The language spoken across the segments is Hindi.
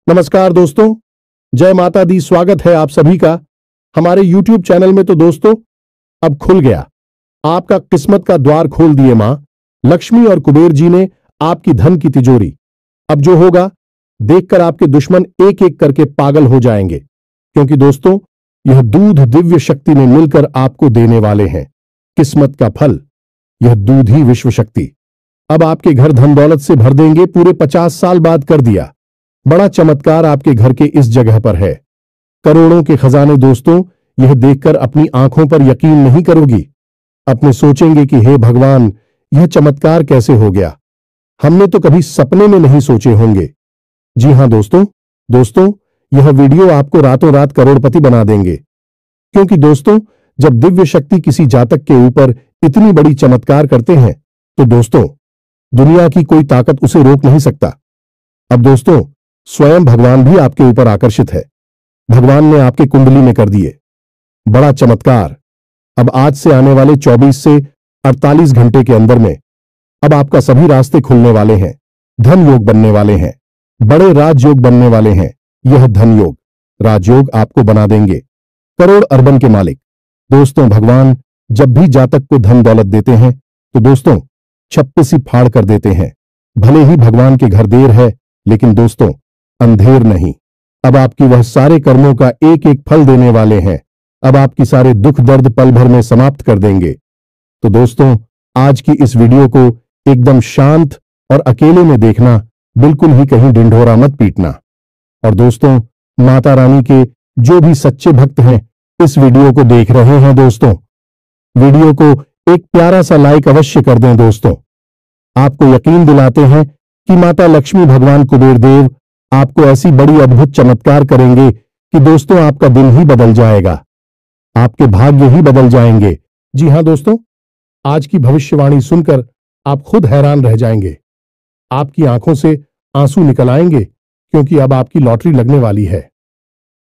नमस्कार दोस्तों, जय माता दी। स्वागत है आप सभी का हमारे YouTube चैनल में। तो दोस्तों, अब खुल गया, आपका किस्मत का द्वार खोल दिए मां लक्ष्मी और कुबेर जी ने आपकी धन की तिजोरी। अब जो होगा देखकर आपके दुश्मन एक एक करके पागल हो जाएंगे, क्योंकि दोस्तों यह दूध दिव्य शक्ति ने मिलकर आपको देने वाले हैं किस्मत का फल। यह दूध ही विश्व शक्ति अब आपके घर धन दौलत से भर देंगे। पूरे 50 साल बाद कर दिया बड़ा चमत्कार आपके घर के इस जगह पर है। करोड़ों के खजाने। दोस्तों, यह देखकर अपनी आंखों पर यकीन नहीं करोगी। अपने सोचेंगे कि हे भगवान, यह चमत्कार कैसे हो गया, हमने तो कभी सपने में नहीं सोचे होंगे। जी हां दोस्तों, यह वीडियो आपको रातों रात करोड़पति बना देंगे, क्योंकि दोस्तों जब दिव्य शक्ति किसी जातक के ऊपर इतनी बड़ी चमत्कार करते हैं तो दोस्तों दुनिया की कोई ताकत उसे रोक नहीं सकता। अब दोस्तों स्वयं भगवान भी आपके ऊपर आकर्षित है। भगवान ने आपके कुंडली में कर दिए बड़ा चमत्कार। अब आज से आने वाले 24 से 48 घंटे के अंदर में अब आपका सभी रास्ते खुलने वाले हैं। धन योग बनने वाले हैं, बड़े राजयोग बनने वाले हैं। यह धन योग राजयोग आपको बना देंगे करोड़ अरबन के मालिक। दोस्तों भगवान जब भी जातक को धन दौलत देते हैं तो दोस्तों छप्पे सी फाड़ कर देते हैं। भले ही भगवान के घर देर है, लेकिन दोस्तों अंधेर नहीं। अब आपकी वह सारे कर्मों का एक एक फल देने वाले हैं। अब आपकी सारे दुख दर्द पल भर में समाप्त कर देंगे। तो दोस्तों आज की इस वीडियो को एकदम शांत और अकेले में देखना, बिल्कुल ही कहीं ढिंढोरा मत पीटना। और दोस्तों माता रानी के जो भी सच्चे भक्त हैं इस वीडियो को देख रहे हैं, दोस्तों वीडियो को एक प्यारा सा लाइक अवश्य कर दें। दोस्तों आपको यकीन दिलाते हैं कि माता लक्ष्मी भगवान कुबेर देव आपको ऐसी बड़ी अद्भुत चमत्कार करेंगे कि दोस्तों आपका दिन ही बदल जाएगा, आपके भाग्य ही बदल जाएंगे। जी हां दोस्तों, आज की भविष्यवाणी सुनकर आप खुद हैरान रह जाएंगे। आपकी आंखों से आंसू निकल आएंगे, क्योंकि अब आपकी लॉटरी लगने वाली है।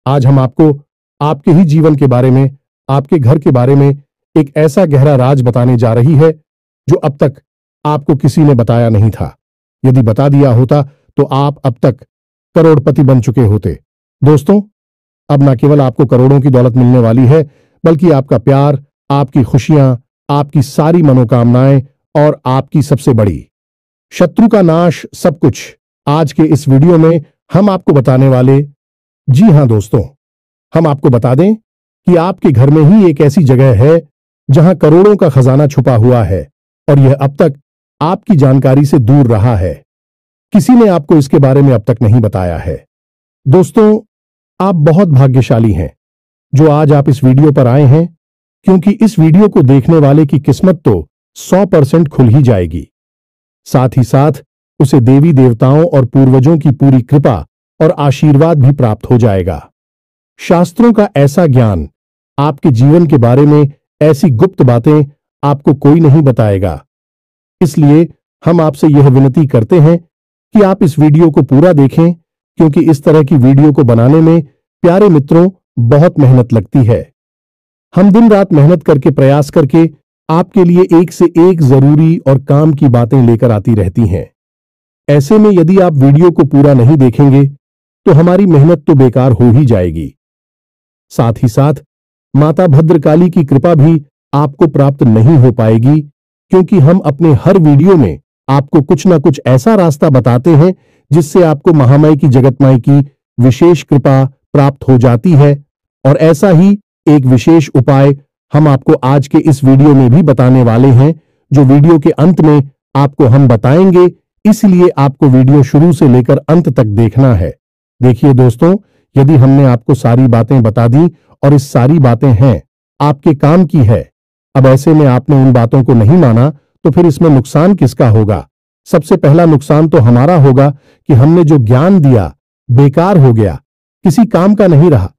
आज हम आपको आपके ही जीवन के बारे में, आपके घर के बारे में एक ऐसा गहरा राज बताने जा रही है जो अब तक आपको किसी ने बताया नहीं था। यदि बता दिया होता तो आप अब तक करोड़पति बन चुके होते। दोस्तों अब न केवल आपको करोड़ों की दौलत मिलने वाली है, बल्कि आपका प्यार, आपकी खुशियां, आपकी सारी मनोकामनाएं और आपकी सबसे बड़ी शत्रु का नाश, सब कुछ आज के इस वीडियो में हम आपको बताने वाले। जी हां दोस्तों, हम आपको बता दें कि आपके घर में ही एक ऐसी जगह है जहां करोड़ों का खजाना छुपा हुआ है, और यह अब तक आपकी जानकारी से दूर रहा है। किसी ने आपको इसके बारे में अब तक नहीं बताया है। दोस्तों आप बहुत भाग्यशाली हैं जो आज आप इस वीडियो पर आए हैं, क्योंकि इस वीडियो को देखने वाले की किस्मत तो 100% खुल ही जाएगी। साथ ही साथ उसे देवी देवताओं और पूर्वजों की पूरी कृपा और आशीर्वाद भी प्राप्त हो जाएगा। शास्त्रों का ऐसा ज्ञान, आपके जीवन के बारे में ऐसी गुप्त बातें आपको कोई नहीं बताएगा। इसलिए हम आपसे यह विनती करते हैं कि आप इस वीडियो को पूरा देखें, क्योंकि इस तरह की वीडियो को बनाने में प्यारे मित्रों बहुत मेहनत लगती है। हम दिन रात मेहनत करके, प्रयास करके आपके लिए एक से एक जरूरी और काम की बातें लेकर आती रहती हैं। ऐसे में यदि आप वीडियो को पूरा नहीं देखेंगे तो हमारी मेहनत तो बेकार हो ही जाएगी। साथ ही साथ माता भद्रकाली की कृपा भी आपको प्राप्त नहीं हो पाएगी, क्योंकि हम अपने हर वीडियो में आपको कुछ ना कुछ ऐसा रास्ता बताते हैं जिससे आपको महामाई की, जगतमाई की विशेष कृपा प्राप्त हो जाती है। और ऐसा ही एक विशेष उपाय हम आपको आज के इस वीडियो में भी बताने वाले हैं, जो वीडियो के अंत में आपको हम बताएंगे। इसलिए आपको वीडियो शुरू से लेकर अंत तक देखना है। देखिए दोस्तों, यदि हमने आपको सारी बातें बता दी और इस सारी बातें हैं आपके काम की है, अब ऐसे में आपने उन बातों को नहीं माना तो फिर इसमें नुकसान किसका होगा? सबसे पहला नुकसान तो हमारा होगा कि हमने जो ज्ञान दिया बेकार हो गया, किसी काम का नहीं रहा।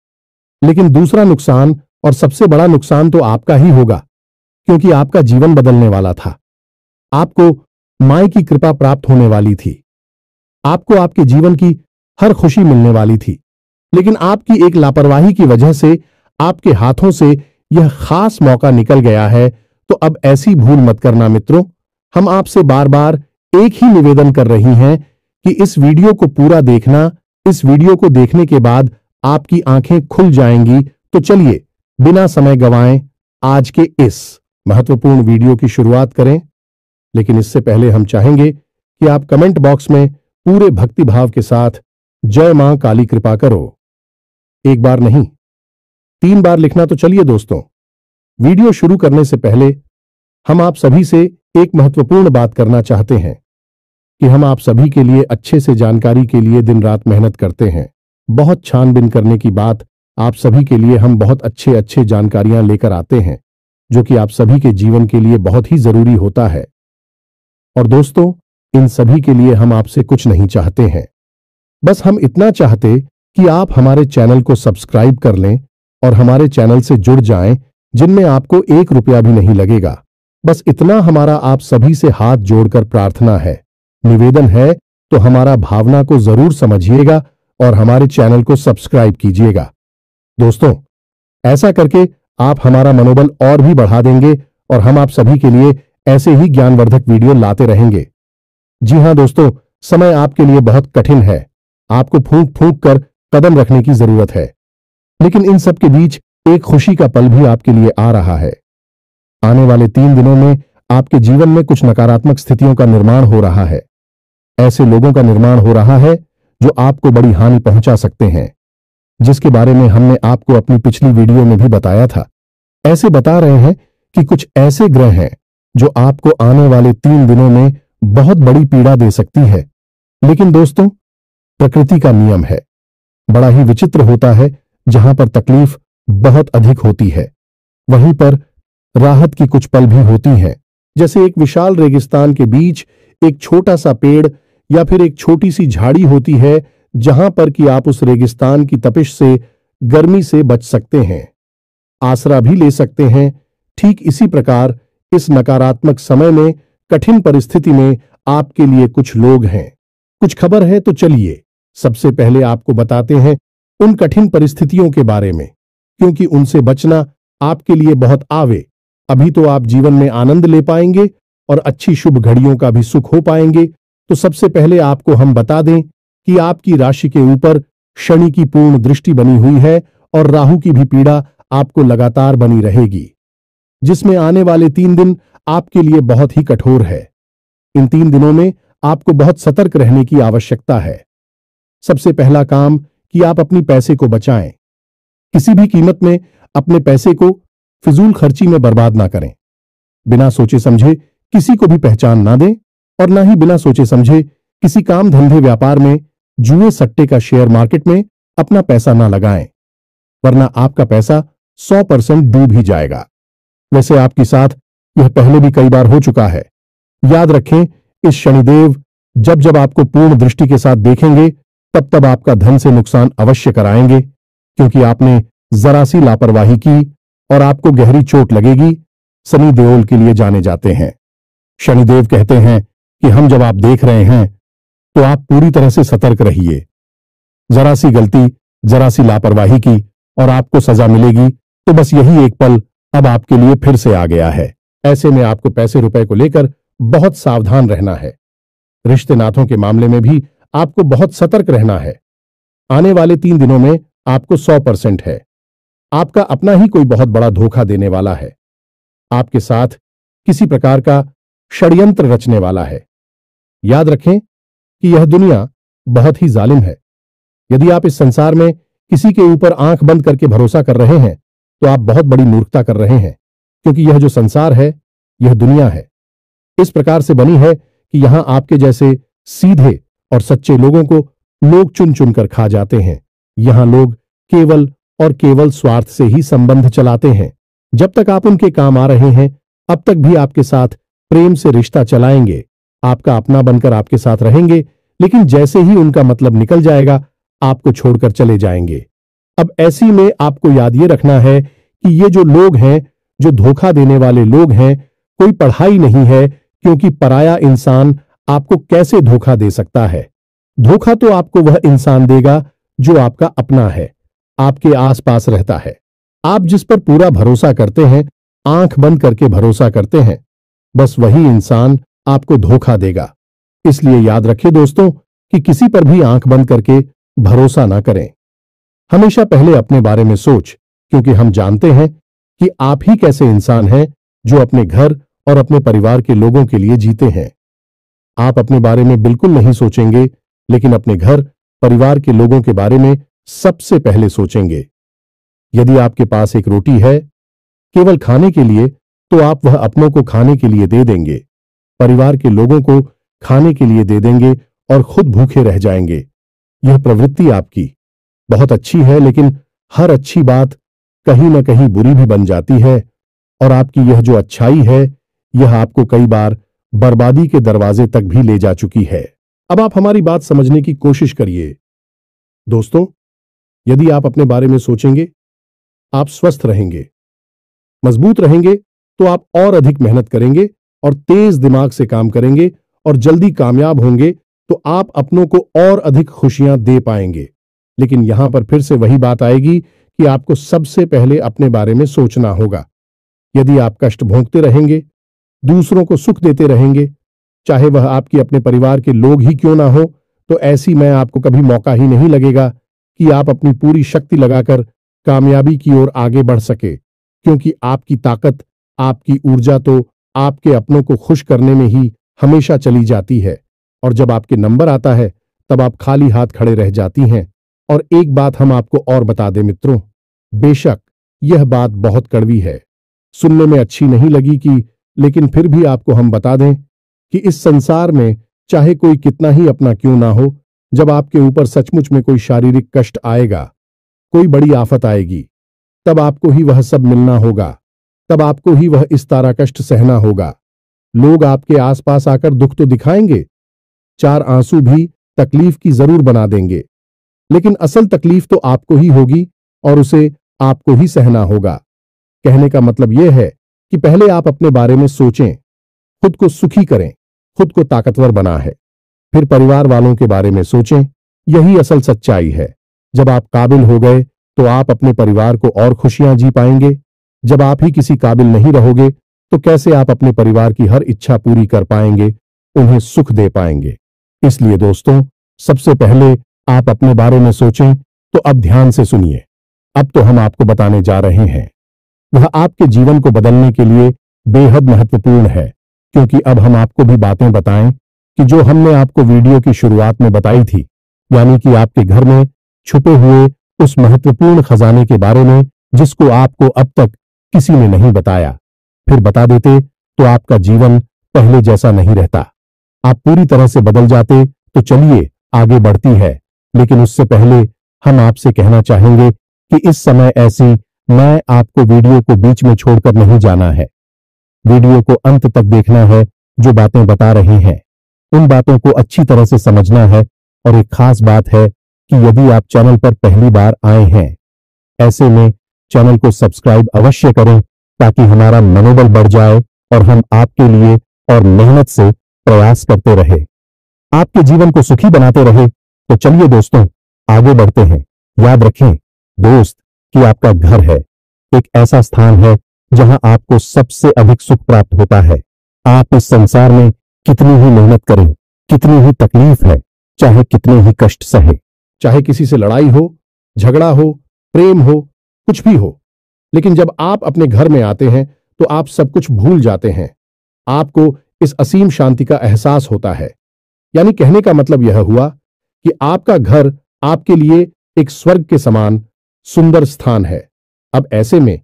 लेकिन दूसरा नुकसान और सबसे बड़ा नुकसान तो आपका ही होगा, क्योंकि आपका जीवन बदलने वाला था। आपको माई की कृपा प्राप्त होने वाली थी, आपको आपके जीवन की हर खुशी मिलने वाली थी। लेकिन आपकी एक लापरवाही की वजह से आपके हाथों से यह खास मौका निकल गया है। तो अब ऐसी भूल मत करना मित्रों। हम आपसे बार बार एक ही निवेदन कर रही हैं कि इस वीडियो को पूरा देखना, इस वीडियो को देखने के बाद आपकी आंखें खुल जाएंगी। तो चलिए बिना समय गंवाए आज के इस महत्वपूर्ण वीडियो की शुरुआत करें। लेकिन इससे पहले हम चाहेंगे कि आप कमेंट बॉक्स में पूरे भक्तिभाव के साथ जय मां काली कृपा करो। एक बार नहीं, 3 बार लिखना। तो चलिए दोस्तों, वीडियो शुरू करने से पहले हम आप सभी से एक महत्वपूर्ण बात करना चाहते हैं कि हम आप सभी के लिए अच्छे से जानकारी के लिए दिन रात मेहनत करते हैं। बहुत छानबीन करने की बात आप सभी के लिए हम बहुत अच्छे जानकारियां लेकर आते हैं, जो कि आप सभी के जीवन के लिए बहुत ही जरूरी होता है। और दोस्तों, इन सभी के लिए हम आपसे कुछ नहीं चाहते हैं, बस हम इतना चाहते कि आप हमारे चैनल को सब्सक्राइब कर लें और हमारे चैनल से जुड़ जाएं, जिनमें आपको 1 रुपया भी नहीं लगेगा। बस इतना हमारा आप सभी से हाथ जोड़कर प्रार्थना है, निवेदन है। तो हमारा भावना को जरूर समझिएगा और हमारे चैनल को सब्सक्राइब कीजिएगा। दोस्तों, ऐसा करके आप हमारा मनोबल और भी बढ़ा देंगे और हम आप सभी के लिए ऐसे ही ज्ञानवर्धक वीडियो लाते रहेंगे। जी हां दोस्तों, समय आपके लिए बहुत कठिन है। आपको फूंक फूंक कर कदम रखने की जरूरत है, लेकिन इन सब के बीच एक खुशी का पल भी आपके लिए आ रहा है। आने वाले 3 दिनों में आपके जीवन में कुछ नकारात्मक स्थितियों का निर्माण हो रहा है। ऐसे लोगों का निर्माण हो रहा है जो आपको बड़ी हानि पहुंचा सकते हैं, जिसके बारे में हमने आपको अपनी पिछली वीडियो में भी बताया था। ऐसे बता रहे हैं कि कुछ ऐसे ग्रह हैं जो आपको आने वाले 3 दिनों में बहुत बड़ी पीड़ा दे सकती है। लेकिन दोस्तों, प्रकृति का नियम है, बड़ा ही विचित्र होता है। जहां पर तकलीफ बहुत अधिक होती है, वहीं पर राहत की कुछ पल भी होती हैं। जैसे एक विशाल रेगिस्तान के बीच एक छोटा सा पेड़ या फिर एक छोटी सी झाड़ी होती है, जहां पर कि आप उस रेगिस्तान की तपिश से, गर्मी से बच सकते हैं, आसरा भी ले सकते हैं। ठीक इसी प्रकार इस नकारात्मक समय में, कठिन परिस्थिति में आपके लिए कुछ लोग हैं, कुछ खबर है। तो चलिए सबसे पहले आपको बताते हैं उन कठिन परिस्थितियों के बारे में, क्योंकि उनसे बचना आपके लिए बहुत आवे। अभी तो आप जीवन में आनंद ले पाएंगे और अच्छी शुभ घड़ियों का भी सुख हो पाएंगे। तो सबसे पहले आपको हम बता दें कि आपकी राशि के ऊपर शनि की पूर्ण दृष्टि बनी हुई है और राहु की भी पीड़ा आपको लगातार बनी रहेगी, जिसमें आने वाले 3 दिन आपके लिए बहुत ही कठोर है। इन 3 दिनों में आपको बहुत सतर्क रहने की आवश्यकता है। सबसे पहला काम कि आप अपनी पैसे को बचाएं। किसी भी कीमत में अपने पैसे को फिजूल खर्ची में बर्बाद ना करें। बिना सोचे समझे किसी को भी पहचान ना दें और ना ही बिना सोचे समझे किसी काम धंधे व्यापार में, जुए सट्टे का शेयर मार्केट में अपना पैसा ना लगाएं, वरना आपका पैसा 100% डूब ही जाएगा। वैसे आपके साथ यह पहले भी कई बार हो चुका है। याद रखें, इस शनिदेव जब आपको पूर्ण दृष्टि के साथ देखेंगे, तब आपका धन से नुकसान अवश्य कराएंगे, क्योंकि आपने जरा सी लापरवाही की और आपको गहरी चोट लगेगी। शनि देओल के लिए जाने जाते हैं। शनिदेव कहते हैं कि हम जब आप देख रहे हैं तो आप पूरी तरह से सतर्क रहिए। जरा सी गलती, जरा सी लापरवाही की और आपको सजा मिलेगी। तो बस यही एक पल अब आपके लिए फिर से आ गया है। ऐसे में आपको पैसे रुपए को लेकर बहुत सावधान रहना है। रिश्ते नातों के मामले में भी आपको बहुत सतर्क रहना है। आने वाले 3 दिनों में आपको 100% है, आपका अपना ही कोई बहुत बड़ा धोखा देने वाला है। आपके साथ किसी प्रकार का षड्यंत्र रचने वाला है। याद रखें कि यह दुनिया बहुत ही जालिम है। यदि आप इस संसार में किसी के ऊपर आंख बंद करके भरोसा कर रहे हैं, तो आप बहुत बड़ी मूर्खता कर रहे हैं, क्योंकि यह जो संसार है, यह दुनिया है, इस प्रकार से बनी है कि यहां आपके जैसे सीधे और सच्चे लोगों को लोग चुन चुन कर खा जाते हैं। यहां लोग केवल और केवल स्वार्थ से ही संबंध चलाते हैं। जब तक आप उनके काम आ रहे हैं, अब तक भी आपके साथ प्रेम से रिश्ता चलाएंगे, आपका अपना बनकर आपके साथ रहेंगे, लेकिन जैसे ही उनका मतलब निकल जाएगा, आपको छोड़कर चले जाएंगे। अब ऐसी में आपको याद ये रखना है कि ये जो लोग हैं, जो धोखा देने वाले लोग हैं, कोई पढ़ाई नहीं है, क्योंकि पराया इंसान आपको कैसे धोखा दे सकता है। धोखा तो आपको वह इंसान देगा जो आपका अपना है, आपके आसपास रहता है, आप जिस पर पूरा भरोसा करते हैं, आंख बंद करके भरोसा करते हैं, बस वही इंसान आपको धोखा देगा। इसलिए याद रखिए दोस्तों कि किसी पर भी आंख बंद करके भरोसा ना करें। हमेशा पहले अपने बारे में सोच, क्योंकि हम जानते हैं कि आप ही कैसे इंसान हैं जो अपने घर और अपने परिवार के लोगों के लिए जीते हैं। आप अपने बारे में बिल्कुल नहीं सोचेंगे, लेकिन अपने घर परिवार के लोगों के बारे में सबसे पहले सोचेंगे। यदि आपके पास एक रोटी है केवल खाने के लिए, तो आप वह अपनों को खाने के लिए दे देंगे, परिवार के लोगों को खाने के लिए दे देंगे और खुद भूखे रह जाएंगे। यह प्रवृत्ति आपकी बहुत अच्छी है, लेकिन हर अच्छी बात कहीं ना कहीं बुरी भी बन जाती है, और आपकी यह जो अच्छाई है यह आपको कई बार बर्बादी के दरवाजे तक भी ले जा चुकी है। अब आप हमारी बात समझने की कोशिश करिए। दोस्तों, यदि आप अपने बारे में सोचेंगे, आप स्वस्थ रहेंगे, मजबूत रहेंगे, तो आप और अधिक मेहनत करेंगे और तेज दिमाग से काम करेंगे और जल्दी कामयाब होंगे, तो आप अपनों को और अधिक खुशियां दे पाएंगे। लेकिन यहां पर फिर से वही बात आएगी कि आपको सबसे पहले अपने बारे में सोचना होगा। यदि आप कष्ट भोगते रहेंगे, दूसरों को सुख देते रहेंगे, चाहे वह आपके अपने परिवार के लोग ही क्यों ना हो, तो ऐसी में आपको कभी मौका ही नहीं लगेगा कि आप अपनी पूरी शक्ति लगाकर कामयाबी की ओर आगे बढ़ सके, क्योंकि आपकी ताकत, आपकी ऊर्जा तो आपके अपनों को खुश करने में ही हमेशा चली जाती है। और जब आपके नंबर आता है, तब आप खाली हाथ खड़े रह जाती हैं। और एक बात हम आपको और बता दें मित्रों, बेशक यह बात बहुत कड़वी है, सुनने में अच्छी नहीं लगी कि, लेकिन फिर भी आपको हम बता दें कि इस संसार में चाहे कोई कितना ही अपना क्यों ना हो, जब आपके ऊपर सचमुच में कोई शारीरिक कष्ट आएगा, कोई बड़ी आफत आएगी, तब आपको ही वह सब मिलना होगा, तब आपको ही वह इस तारा कष्ट सहना होगा। लोग आपके आसपास आकर दुख तो दिखाएंगे, चार आंसू भी तकलीफ की जरूर बना देंगे, लेकिन असल तकलीफ तो आपको ही होगी और उसे आपको ही सहना होगा। कहने का मतलब यह है कि पहले आप अपने बारे में सोचें, खुद को सुखी करें, खुद को ताकतवर बना है, फिर परिवार वालों के बारे में सोचें। यही असल सच्चाई है। जब आप काबिल हो गए, तो आप अपने परिवार को और खुशियां जी पाएंगे। जब आप ही किसी काबिल नहीं रहोगे, तो कैसे आप अपने परिवार की हर इच्छा पूरी कर पाएंगे, उन्हें सुख दे पाएंगे। इसलिए दोस्तों, सबसे पहले आप अपने बारे में सोचें। तो अब ध्यान से सुनिए, अब तो हम आपको बताने जा रहे हैं, वह आपके जीवन को बदलने के लिए बेहद महत्वपूर्ण है, क्योंकि अब हम आपको भी बातें बताएं कि जो हमने आपको वीडियो की शुरुआत में बताई थी, यानी कि आपके घर में छुपे हुए उस महत्वपूर्ण खजाने के बारे में, जिसको आपको अब तक किसी ने नहीं बताया। फिर बता देते तो आपका जीवन पहले जैसा नहीं रहता, आप पूरी तरह से बदल जाते। तो चलिए आगे बढ़ती है, लेकिन उससे पहले हम आपसे कहना चाहेंगे कि इस समय ऐसी मैं आपको वीडियो को बीच में छोड़कर नहीं जाना है। वीडियो को अंत तक देखना है। जो बातें बता रहे हैं उन बातों को अच्छी तरह से समझना है। और एक खास बात है कि यदि आप चैनल पर पहली बार आए हैं, ऐसे में चैनल को सब्सक्राइब अवश्य करें, ताकि हमारा मनोबल बढ़ जाए और हम आपके लिए और मेहनत से प्रयास करते रहे, आपके जीवन को सुखी बनाते रहे। तो चलिए दोस्तों, आगे बढ़ते हैं। याद रखें दोस्त कि आपका घर है एक ऐसा स्थान है जहां आपको सबसे अधिक सुख प्राप्त होता है। आप इस संसार में कितनी ही मेहनत करें, कितनी ही तकलीफ है, चाहे कितने ही कष्ट सहे, चाहे किसी से लड़ाई हो, झगड़ा हो, प्रेम हो, कुछ भी हो, लेकिन जब आप अपने घर में आते हैं तो आप सब कुछ भूल जाते हैं। आपको इस असीम शांति का एहसास होता है। यानी कहने का मतलब यह हुआ कि आपका घर आपके लिए एक स्वर्ग के समान सुंदर स्थान है। अब ऐसे में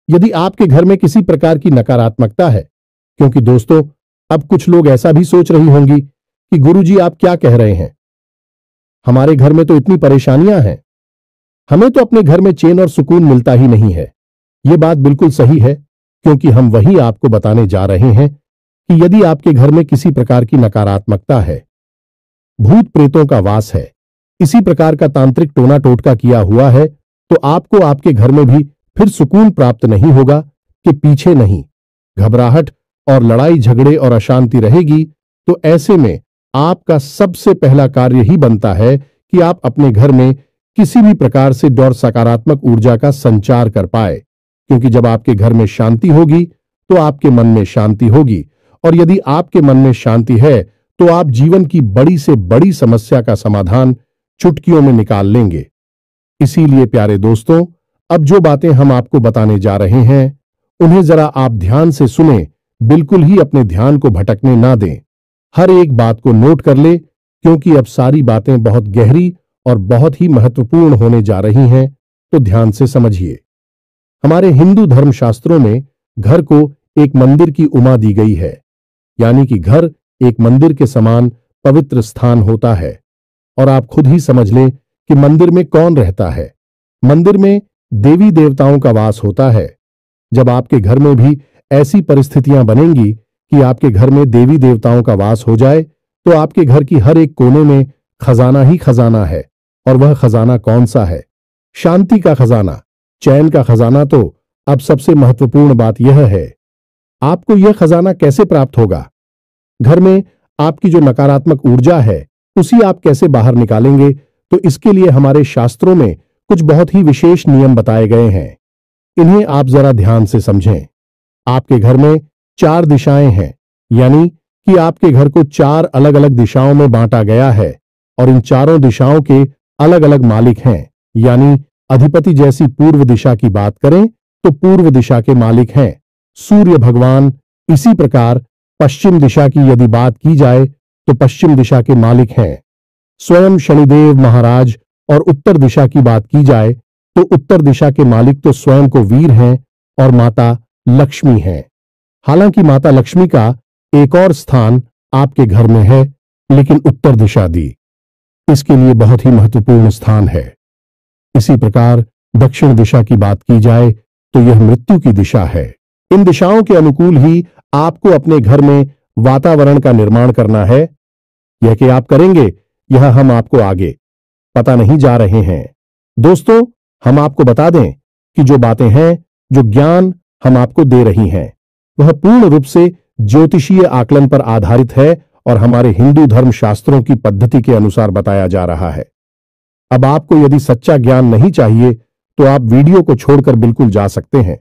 यदि आपके घर में किसी प्रकार की नकारात्मकता है, क्योंकि दोस्तों अब कुछ लोग ऐसा भी सोच रही होंगी कि गुरुजी आप क्या कह रहे हैं, हमारे घर में तो इतनी परेशानियां हैं, हमें तो अपने घर में चैन और सुकून मिलता ही नहीं है। यह बात बिल्कुल सही है, क्योंकि हम वही आपको बताने जा रहे हैं कि यदि आपके घर में किसी प्रकार की नकारात्मकता है, भूत प्रेतों का वास है, इसी प्रकार का तांत्रिक टोना टोटका किया हुआ है, तो आपको आपके घर में भी फिर सुकून प्राप्त नहीं होगा कि पीछे नहीं, घबराहट और लड़ाई झगड़े और अशांति रहेगी। तो ऐसे में आपका सबसे पहला कार्य ही बनता है कि आप अपने घर में किसी भी प्रकार से और सकारात्मक ऊर्जा का संचार कर पाए, क्योंकि जब आपके घर में शांति होगी तो आपके मन में शांति होगी, और यदि आपके मन में शांति है तो आप जीवन की बड़ी से बड़ी समस्या का समाधान चुटकियों में निकाल लेंगे। इसीलिए प्यारे दोस्तों, अब जो बातें हम आपको बताने जा रहे हैं उन्हें जरा आप ध्यान से सुने, बिल्कुल ही अपने ध्यान को भटकने ना दें। हर एक बात को नोट कर ले, क्योंकि अब सारी बातें बहुत गहरी और बहुत ही महत्वपूर्ण होने जा रही हैं, तो ध्यान से समझिए। हमारे हिंदू धर्मशास्त्रों में घर को एक मंदिर की उपमा दी गई है, यानी कि घर एक मंदिर के समान पवित्र स्थान होता है। और आप खुद ही समझ लें कि मंदिर में कौन रहता है। मंदिर में देवी देवताओं का वास होता है। जब आपके घर में भी ऐसी परिस्थितियां बनेंगी कि आपके घर में देवी देवताओं का वास हो जाए, तो आपके घर की हर एक कोने में खजाना ही खजाना है। और वह खजाना कौन सा है? शांति का खजाना, चैन का खजाना। तो अब सबसे महत्वपूर्ण बात यह है, आपको यह खजाना कैसे प्राप्त होगा? घर में आपकी जो नकारात्मक ऊर्जा है उसी आप कैसे बाहर निकालेंगे? तो इसके लिए हमारे शास्त्रों में कुछ बहुत ही विशेष नियम बताए गए हैं। इन्हें आप जरा ध्यान से समझें। आपके घर में 4 दिशाएं हैं, यानी कि आपके घर को 4 अलग अलग दिशाओं में बांटा गया है और इन चारों दिशाओं के अलग अलग मालिक हैं। यानी अधिपति जैसी पूर्व दिशा की बात करें तो पूर्व दिशा के मालिक हैं सूर्य भगवान। इसी प्रकार पश्चिम दिशा की यदि बात की जाए तो पश्चिम दिशा के मालिक हैं स्वयं शनिदेव महाराज। और उत्तर दिशा की बात की जाए तो उत्तर दिशा के मालिक तो स्वयं को वीर हैं और माता लक्ष्मी हैं। हालांकि माता लक्ष्मी का एक और स्थान आपके घर में है, लेकिन उत्तर दिशा दी इसके लिए बहुत ही महत्वपूर्ण स्थान है। इसी प्रकार दक्षिण दिशा की बात की जाए तो यह मृत्यु की दिशा है। इन दिशाओं के अनुकूल ही आपको अपने घर में वातावरण का निर्माण करना है। यह कि आप करेंगे, यह हम आपको आगे पता नहीं जा रहे हैं। दोस्तों, हम आपको बता दें कि जो बातें हैं, जो ज्ञान हम आपको दे रही हैं, वह पूर्ण रूप से ज्योतिषीय आकलन पर आधारित है और हमारे हिंदू धर्म शास्त्रों की पद्धति के अनुसार बताया जा रहा है। अब आपको यदि सच्चा ज्ञान नहीं चाहिए तो आप वीडियो को छोड़कर बिल्कुल जा सकते हैं,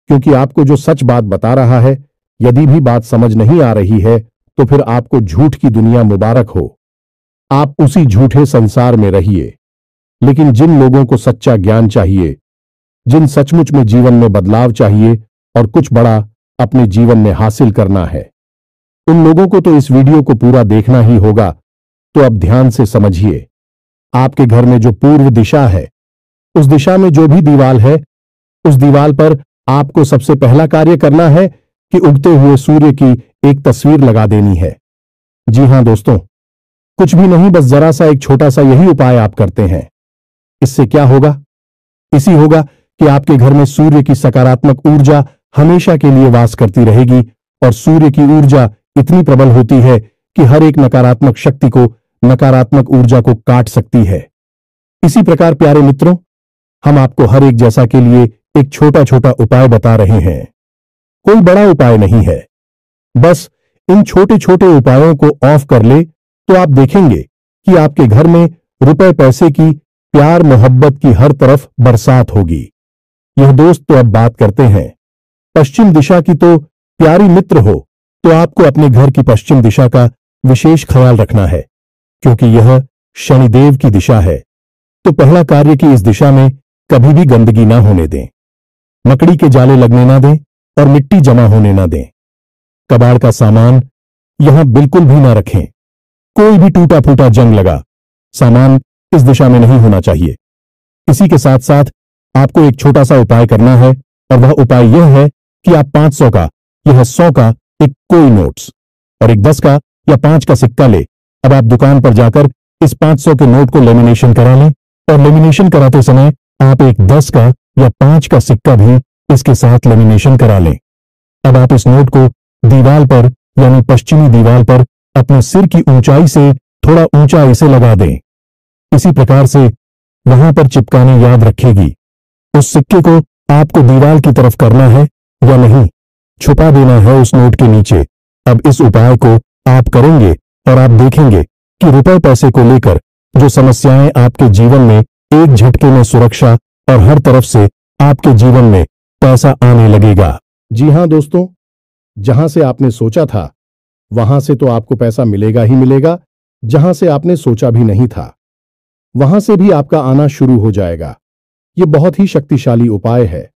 क्योंकि आपको जो सच बात बता रहा है, यदि भी बात समझ नहीं आ रही है तो फिर आपको झूठ की दुनिया मुबारक हो। आप उसी झूठे संसार में रहिए। लेकिन जिन लोगों को सच्चा ज्ञान चाहिए, जिन सचमुच में जीवन में बदलाव चाहिए और कुछ बड़ा अपने जीवन में हासिल करना है, उन लोगों को तो इस वीडियो को पूरा देखना ही होगा। तो अब ध्यान से समझिए। आपके घर में जो पूर्व दिशा है, उस दिशा में जो भी दीवार है, उस दीवार पर आपको सबसे पहला कार्य करना है कि उगते हुए सूर्य की एक तस्वीर लगा देनी है। जी हां दोस्तों, कुछ भी नहीं, बस जरा सा एक छोटा सा यही उपाय आप करते हैं। इससे क्या होगा? इसी होगा कि आपके घर में सूर्य की सकारात्मक ऊर्जा हमेशा के लिए वास करती रहेगी और सूर्य की ऊर्जा इतनी प्रबल होती है कि हर एक नकारात्मक शक्ति को, नकारात्मक ऊर्जा को काट सकती है। इसी प्रकार प्यारे मित्रों, हम आपको हर एक जैसा के लिए एक छोटा छोटा उपाय बता रहे हैं। कोई बड़ा उपाय नहीं है। बस इन छोटे छोटे उपायों को ऑफ कर ले तो आप देखेंगे कि आपके घर में रुपए पैसे की, प्यार मोहब्बत की हर तरफ बरसात होगी। यह दोस्त तो अब बात करते हैं पश्चिम दिशा की, तो प्यारी मित्र हो तो आपको अपने घर की पश्चिम दिशा का विशेष ख्याल रखना है, क्योंकि यह शनिदेव की दिशा है। तो पहला कार्य कि इस दिशा में कभी भी गंदगी ना होने दें, मकड़ी के जाले लगने ना दें और मिट्टी जमा होने ना दें। कबाड़ का सामान यहां बिल्कुल भी ना रखें। कोई भी टूटा फूटा जंग लगा सामान इस दिशा में नहीं होना चाहिए। इसी के साथ साथ आपको एक छोटा सा उपाय करना है, और वह उपाय यह है कि आप 500 का, यह 100 का एक कोई नोट्स और एक 10 का या 5 का सिक्का ले। अब आप दुकान पर जाकर इस 500 के नोट को लेमिनेशन करा लें, और लेमिनेशन कराते समय आप एक 10 का या 5 का सिक्का भी इसके साथ लेमिनेशन करा लें। अब आप इस नोट को दीवार पर, यानी पश्चिमी दीवार पर अपने सिर की ऊंचाई से थोड़ा ऊंचा इसे लगा दें। इसी प्रकार से वहां पर चिपकाने याद रखेगी। उस सिक्के को आपको दीवार की तरफ करना है या नहीं, छुपा देना है उस नोट के नीचे। अब इस उपाय को आप करेंगे और आप देखेंगे कि रुपए पैसे को लेकर जो समस्याएं आपके जीवन में एक झटके में सुरक्षा और हर तरफ से आपके जीवन में पैसा आने लगेगा। जी हां दोस्तों, जहां से आपने सोचा था वहां से तो आपको पैसा मिलेगा ही मिलेगा, जहां से आपने सोचा भी नहीं था। वहां से भी आपका आना शुरू हो जाएगा। यह बहुत ही शक्तिशाली उपाय है,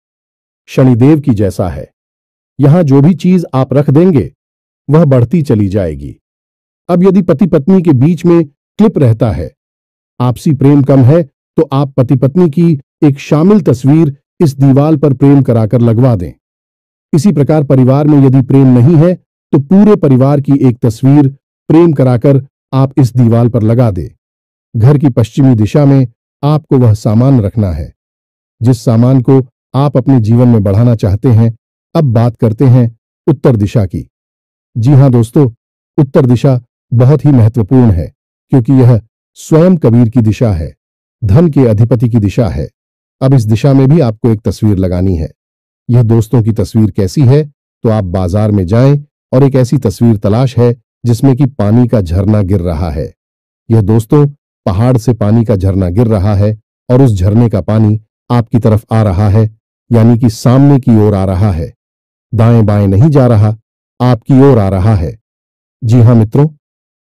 शनिदेव की जैसा है। यहां जो भी चीज आप रख देंगे वह बढ़ती चली जाएगी। अब यदि पति पत्नी के बीच में क्लिप रहता है, आपसी प्रेम कम है, तो आप पति पत्नी की एक शामिल तस्वीर इस दीवार पर प्रेम कराकर लगवा दें। इसी प्रकार परिवार में यदि प्रेम नहीं है तो पूरे परिवार की एक तस्वीर प्रेम कराकर आप इस दीवार पर लगा दें। घर की पश्चिमी दिशा में आपको वह सामान रखना है जिस सामान को आप अपने जीवन में बढ़ाना चाहते हैं। अब बात करते हैं उत्तर दिशा की। जी हां दोस्तों, उत्तर दिशा बहुत ही महत्वपूर्ण है क्योंकि यह स्वयं कबीर की दिशा है, धन के अधिपति की दिशा है। अब इस दिशा में भी आपको एक तस्वीर लगानी है। यह दोस्तों की तस्वीर कैसी है, तो आप बाजार में जाएं और एक ऐसी तस्वीर तलाश है जिसमें कि पानी का झरना गिर रहा है। यह दोस्तों पहाड़ से पानी का झरना गिर रहा है और उस झरने का पानी आपकी तरफ आ रहा है, यानी कि सामने की ओर आ रहा है, दाएं बाएं नहीं जा रहा, आपकी ओर आ रहा है। जी हां मित्रों,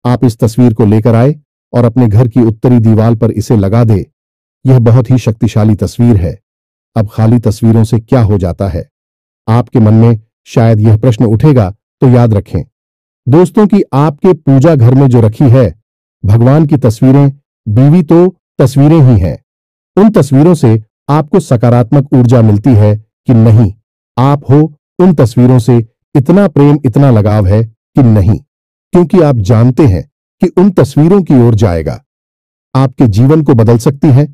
आप इस तस्वीर को लेकर आए और अपने घर की उत्तरी दीवार पर इसे लगा दे। यह बहुत ही शक्तिशाली तस्वीर है। अब खाली तस्वीरों से क्या हो जाता है, आपके मन में शायद यह प्रश्न उठेगा, तो याद रखें दोस्तों कि आपके पूजा घर में जो रखी है भगवान की तस्वीरें, बीवी तो तस्वीरें ही हैं। उन तस्वीरों से आपको सकारात्मक ऊर्जा मिलती है कि नहीं, आप हो उन तस्वीरों से इतना प्रेम, इतना लगाव है कि नहीं, क्योंकि आप जानते हैं कि उन तस्वीरों की ओर जाएगा, आपके जीवन को बदल सकती है।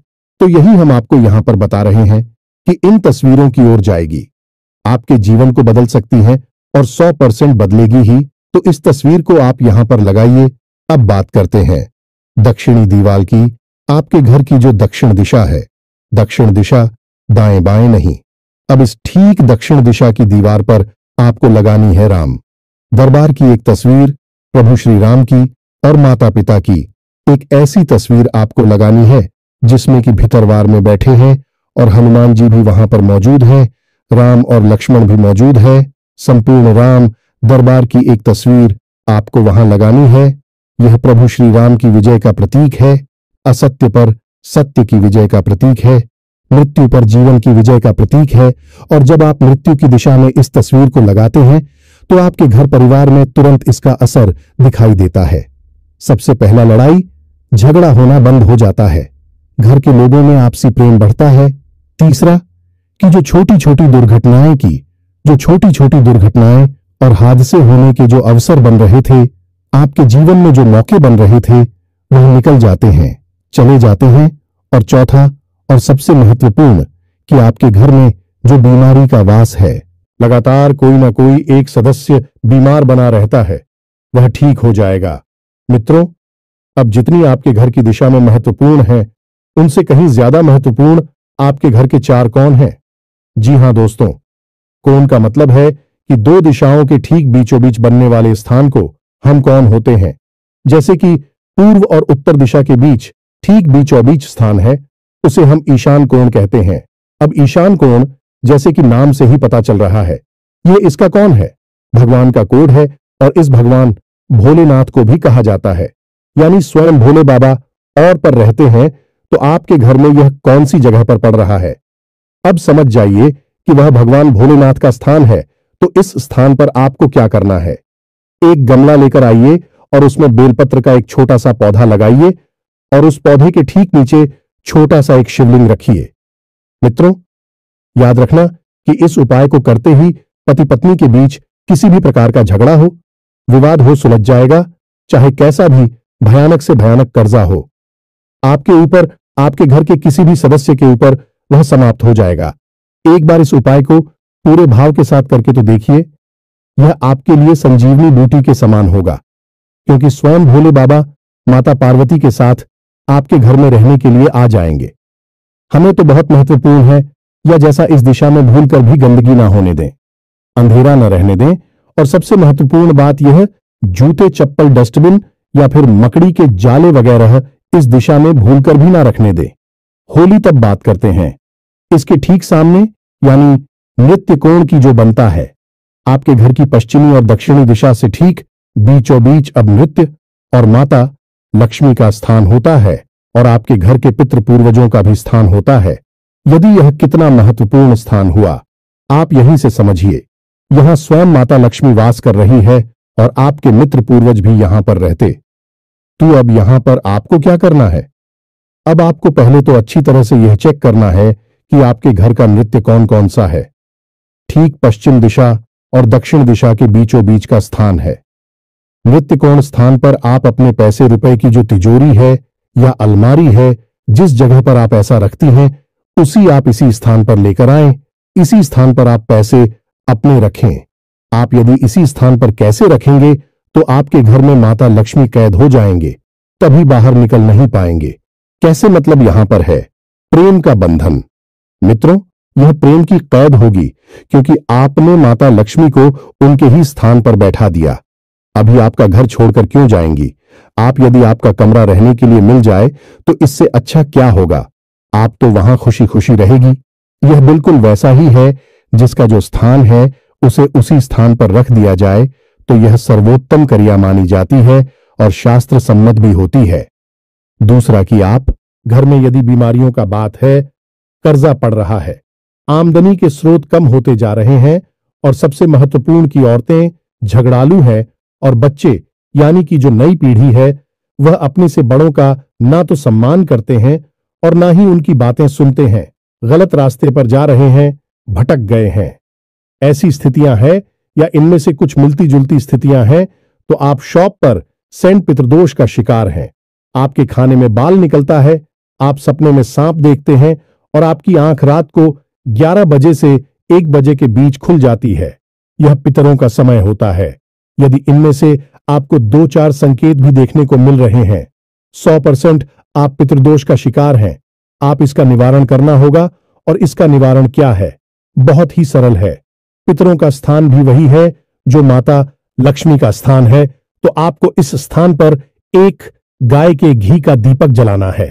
तो यही हम आपको यहां पर बता रहे हैं कि इन तस्वीरों की ओर जाएगी, आपके जीवन को बदल सकती है और 100% बदलेगी ही। तो इस तस्वीर को आप यहां पर लगाइए। अब बात करते हैं दक्षिणी दीवार की। आपके घर की जो दक्षिण दिशा है, दक्षिण दिशा दाएं बाएं नहीं, अब इस ठीक दक्षिण दिशा की दीवार पर आपको लगानी है राम दरबार की एक तस्वीर, प्रभु श्री राम की और माता पिता की एक ऐसी तस्वीर आपको लगानी है जिसमें कि भितरवार में बैठे हैं और हनुमान जी भी वहां पर मौजूद हैं, राम और लक्ष्मण भी मौजूद है। संपूर्ण राम दरबार की एक तस्वीर आपको वहां लगानी है। यह प्रभु श्री राम की विजय का प्रतीक है, असत्य पर सत्य की विजय का प्रतीक है, मृत्यु पर जीवन की विजय का प्रतीक है। और जब आप मृत्यु की दिशा में इस तस्वीर को लगाते हैं तो आपके घर परिवार में तुरंत इसका असर दिखाई देता है। सबसे पहला, लड़ाई झगड़ा होना बंद हो जाता है, घर के लोगों में आपसी प्रेम बढ़ता है। तीसरा, कि जो छोटी छोटी दुर्घटनाएं और हादसे होने के जो अवसर बन रहे थे, आपके जीवन में जो मौके बन रहे थे, वह निकल जाते हैं, चले जाते हैं। और चौथा और सबसे महत्वपूर्ण, कि आपके घर में जो बीमारी का वास है, लगातार कोई ना कोई एक सदस्य बीमार बना रहता है, वह ठीक हो जाएगा। मित्रों, अब जितनी आपके घर की दिशा में महत्वपूर्ण है, उनसे कहीं ज्यादा महत्वपूर्ण आपके घर के चार कोण हैं। जी हां दोस्तों, कोण का मतलब है कि दो दिशाओं के ठीक बीचों बीच बनने वाले स्थान को हम कोण होते हैं। जैसे कि पूर्व और उत्तर दिशा के बीच ठीक बीचों बीच स्थान है, उसे हम ईशान कोण कहते हैं। अब ईशान कोण जैसे कि नाम से ही पता चल रहा है, ये इसका कौन है, भगवान का कोड है। और इस भगवान भोलेनाथ को भी कहा जाता है, यानी स्वयं भोले बाबा और पर रहते हैं। तो आपके घर में यह कौन सी जगह पर पड़ रहा है, अब समझ जाइए कि वह भगवान भोलेनाथ का स्थान है। तो इस स्थान पर आपको क्या करना है, एक गमला लेकर आइए और उसमें बेलपत्र का एक छोटा सा पौधा लगाइए और उस पौधे के ठीक नीचे छोटा सा एक शिवलिंग रखिए। मित्रों, याद रखना कि इस उपाय को करते ही पति पत्नी के बीच किसी भी प्रकार का झगड़ा हो, विवाद हो, सुलझ जाएगा। चाहे कैसा भी भयानक से भयानक कर्जा हो आपके ऊपर, आपके घर के किसी भी सदस्य के ऊपर, वह समाप्त हो जाएगा। एक बार इस उपाय को पूरे भाव के साथ करके तो देखिए, यह आपके लिए संजीवनी बूटी के समान होगा, क्योंकि स्वयं भोले बाबा माता पार्वती के साथ आपके घर में रहने के लिए आ जाएंगे। हमें तो बहुत महत्वपूर्ण है, या जैसा इस दिशा में भूलकर भी गंदगी ना होने दें, अंधेरा न रहने दें। और सबसे महत्वपूर्ण बात यह, जूते चप्पल डस्टबिन या फिर मकड़ी के जाले वगैरह इस दिशा में भूलकर भी ना रखने दें। होली तब बात करते हैं। इसके ठीक सामने यानी नृत्य कोण की जो बनता है, आपके घर की पश्चिमी और दक्षिणी दिशा से ठीक बीचों बीच अब नृत्य और माता लक्ष्मी का स्थान होता है। और आपके घर के पितृ पूर्वजों का भी स्थान होता है। यदि यह कितना महत्वपूर्ण स्थान हुआ, आप यहीं से समझिए। यहां स्वयं माता लक्ष्मी वास कर रही है और आपके मित्र पूर्वज भी यहां पर रहते। तो अब यहां पर आपको क्या करना है? अब आपको पहले तो अच्छी तरह से यह चेक करना है कि आपके घर का नृत्य कौन कौन सा है। ठीक पश्चिम दिशा और दक्षिण दिशा के बीचों बीच का स्थान है। नृत्य कोण स्थान पर आप अपने पैसे रुपए की जो तिजोरी है या अलमारी है, जिस जगह पर आप ऐसा रखती हैं, उसी आप इसी स्थान पर लेकर आएं। इसी स्थान पर आप पैसे अपने रखें। आप यदि इसी स्थान पर कैसे रखेंगे तो आपके घर में माता लक्ष्मी कैद हो जाएंगे, कभी बाहर निकल नहीं पाएंगे। कैसे? मतलब यहां पर है प्रेम का बंधन। मित्रों, यह प्रेम की कैद होगी क्योंकि आपने माता लक्ष्मी को उनके ही स्थान पर बैठा दिया। अभी आपका घर छोड़कर क्यों जाएंगी? आप यदि आपका कमरा रहने के लिए मिल जाए तो इससे अच्छा क्या होगा? आप तो वहां खुशी खुशी रहेगी। यह बिल्कुल वैसा ही है जिसका जो स्थान है उसे उसी स्थान पर रख दिया जाए तो यह सर्वोत्तम क्रिया मानी जाती है और शास्त्र सम्मत भी होती है। दूसरा कि आप घर में यदि बीमारियों का बात है, कर्जा पड़ रहा है, आमदनी के स्रोत कम होते जा रहे हैं और सबसे महत्वपूर्ण की औरतें झगड़ालू हैं और बच्चे यानी कि जो नई पीढ़ी है वह अपने से बड़ों का ना तो सम्मान करते हैं और ना ही उनकी बातें सुनते हैं, गलत रास्ते पर जा रहे हैं, भटक गए हैं। ऐसी स्थितियां हैं या इनमें से कुछ मिलती जुलती स्थितियां हैं तो आप शॉप पर सेंट पितृदोष का शिकार हैं। आपके खाने में बाल निकलता है, आप सपने में सांप देखते हैं और आपकी आंख रात को 11 बजे से 1 बजे के बीच खुल जाती है। यह पितरों का समय होता है। यदि इनमें से आपको 2-4 संकेत भी देखने को मिल रहे हैं, 100% आप पितृदोष का शिकार हैं। आप इसका निवारण करना होगा। और इसका निवारण क्या है? बहुत ही सरल है। पितरों का स्थान भी वही है जो माता लक्ष्मी का स्थान है, तो आपको इस स्थान पर एक गाय के घी का दीपक जलाना है।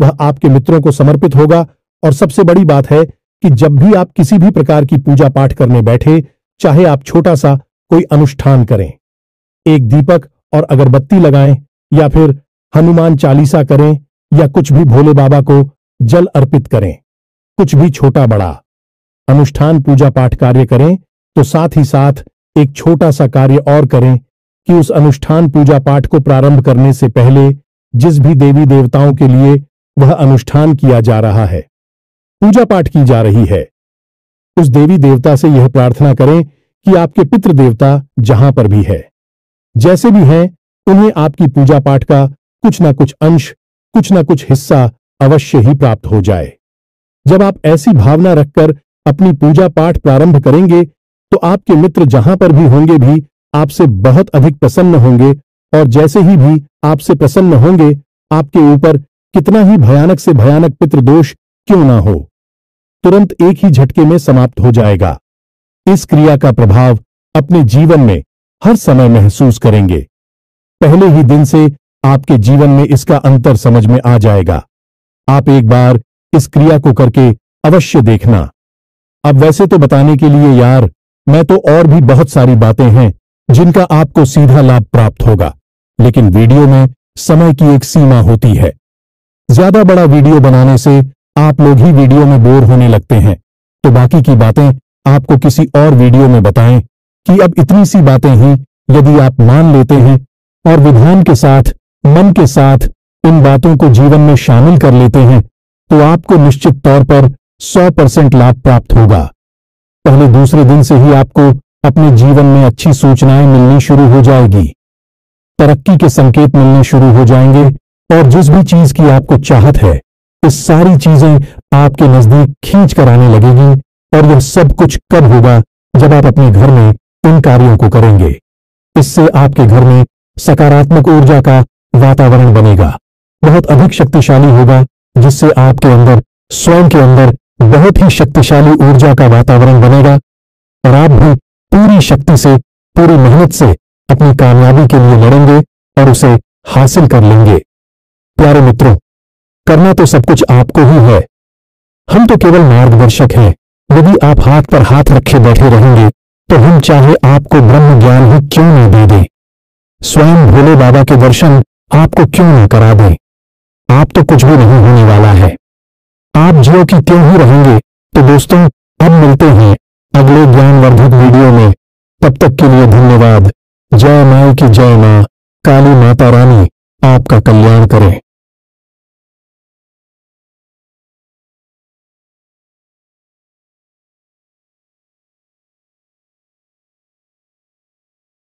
वह आपके मित्रों को समर्पित होगा। और सबसे बड़ी बात है कि जब भी आप किसी भी प्रकार की पूजा पाठ करने बैठे, चाहे आप छोटा सा कोई अनुष्ठान करें, एक दीपक और अगरबत्ती लगाएं या फिर हनुमान चालीसा करें या कुछ भी भोले बाबा को जल अर्पित करें, कुछ भी छोटा बड़ा अनुष्ठान पूजा पाठ कार्य करें, तो साथ ही साथ एक छोटा सा कार्य और करें कि उस अनुष्ठान पूजा पाठ को प्रारंभ करने से पहले जिस भी देवी देवताओं के लिए वह अनुष्ठान किया जा रहा है, पूजा पाठ की जा रही है, उस देवी देवता से यह प्रार्थना करें कि आपके पितृ देवता जहां पर भी है, जैसे भी हैं, उन्हें आपकी पूजा पाठ का कुछ ना कुछ अंश, कुछ ना कुछ हिस्सा अवश्य ही प्राप्त हो जाए। जब आप ऐसी भावना रखकर अपनी पूजा पाठ प्रारंभ करेंगे तो आपके मित्र जहां पर भी होंगे भी आपसे बहुत अधिक प्रसन्न होंगे और जैसे ही भी आपसे प्रसन्न होंगे, आपके ऊपर कितना ही भयानक से भयानक पितृदोष क्यों ना हो, तुरंत एक ही झटके में समाप्त हो जाएगा। इस क्रिया का प्रभाव अपने जीवन में हर समय महसूस करेंगे। पहले ही दिन से आपके जीवन में इसका अंतर समझ में आ जाएगा। आप एक बार इस क्रिया को करके अवश्य देखना। अब वैसे तो बताने के लिए यार, मैं तो और भी बहुत सारी बातें हैं जिनका आपको सीधा लाभ प्राप्त होगा, लेकिन वीडियो में समय की एक सीमा होती है। ज्यादा बड़ा वीडियो बनाने से आप लोग ही वीडियो में बोर होने लगते हैं, तो बाकी की बातें आपको किसी और वीडियो में बताएं कि अब इतनी सी बातें ही यदि आप मान लेते हैं और विधान के साथ, मन के साथ इन बातों को जीवन में शामिल कर लेते हैं, तो आपको निश्चित तौर पर 100% लाभ प्राप्त होगा। पहले दूसरे दिन से ही आपको अपने जीवन में अच्छी सूचनाएं मिलनी शुरू हो जाएगी, तरक्की के संकेत मिलने शुरू हो जाएंगे और जिस भी चीज की आपको चाहत है, इस सारी चीजें आपके नजदीक खींच कर आने लगेगी। और यह सब कुछ कब होगा? जब आप अपने घर में इन कार्यों को करेंगे। इससे आपके घर में सकारात्मक ऊर्जा का वातावरण बनेगा, बहुत अधिक शक्तिशाली होगा, जिससे आपके अंदर, स्वयं के अंदर बहुत ही शक्तिशाली ऊर्जा का वातावरण बनेगा और आप भी पूरी शक्ति से, पूरी मेहनत से अपनी कामयाबी के लिए लड़ेंगे और उसे हासिल कर लेंगे। प्यारे मित्रों, करना तो सब कुछ आपको ही है, हम तो केवल मार्गदर्शक हैं। यदि आप हाथ पर हाथ रखे बैठे रहेंगे तो हम चाहे आपको ब्रह्म ज्ञान ही क्यों न दे दें, स्वयं भोले बाबा के दर्शन आपको क्यों न करा दें, आप तो कुछ भी नहीं होने वाला है। आप ज्यों की त्यों ही रहेंगे। तो दोस्तों, अब मिलते हैं अगले ज्ञानवर्धक वीडियो में। तब तक के लिए धन्यवाद। जय माई की जय मां, काली माता रानी आपका कल्याण करे।